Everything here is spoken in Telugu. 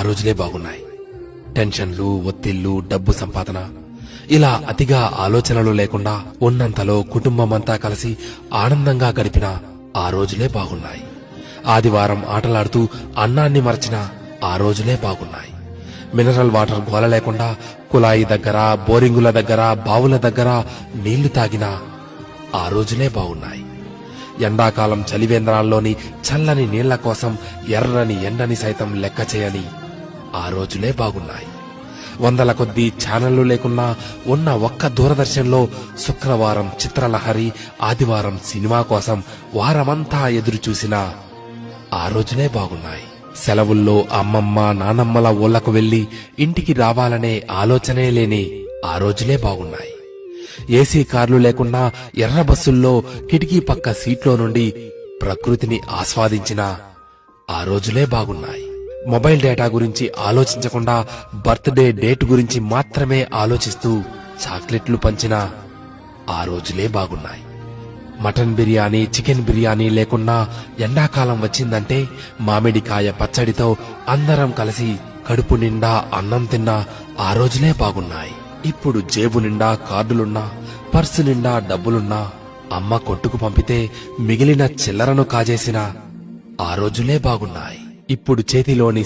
రోజులే బాగున్నాయి. టెన్షన్లు, ఒత్తిళ్లు, డబ్బు సంపాదన ఇలా అతిగా ఆలోచనలు లేకుండా ఉన్నంతలో కుటుంబమంతా కలిసి ఆనందంగా గడిపిన ఆ రోజులే బాగున్నాయి. ఆదివారం ఆటలాడుతూ అన్నాన్ని మరచిన ఆ రోజులే బాగున్నాయి. మినరల్ వాటర్ గోల లేకుండా కుళాయి దగ్గర, బోరింగుల దగ్గర, బావుల దగ్గర నీళ్లు తాగిన ఆ రోజులే బాగున్నాయి. ఎండాకాలం చలివేంద్రాల్లోని చల్లని నీళ్ల కోసం ఎర్రని ఎండని సైతం లెక్క చేయని ఆ రోజులే బాగున్నాయి. వందల కొద్దీ ఛానళ్లు లేకున్నా ఉన్న ఒక్క దూరదర్శన్లో శుక్రవారం చిత్రలహరి, ఆదివారం సినిమా కోసం వారమంతా ఎదురు చూసిన ఆ రోజులే బాగున్నాయి. సెలవుల్లో అమ్మమ్మ, నానమ్మల ఊళ్లకు వెళ్లి ఇంటికి రావాలనే ఆలోచనే లేని ఆ రోజులే బాగున్నాయి. ఏసీ కార్లు లేకున్నా ఎర్ర బస్సుల్లో కిటికీ పక్క సీట్లో నుండి ప్రకృతిని ఆస్వాదించిన ఆ రోజులే బాగున్నాయి. మొబైల్ డేటా గురించి ఆలోచించకుండా బర్త్డే డేట్ గురించి మాత్రమే ఆలోచిస్తూ చాక్లెట్లు పంచిన ఆ రోజులే బాగున్నాయి. మటన్ బిర్యానీ, చికెన్ బిర్యానీ లేకున్నా ఎండాకాలం వచ్చిందంటే మామిడికాయ పచ్చడితో అందరం కలిసి కడుపు నిండా అన్నం తిన్న ఆ రోజులే బాగున్నాయి. ఇప్పుడు జేబు నిండా కార్డులున్నా, పర్సు నిండా డబ్బులున్నా అమ్మ కొట్టుకు పంపితే మిగిలిన చిల్లరను కాజేసిన ఆ రోజులే బాగున్నాయి. ఇప్పుడు చేతిలోని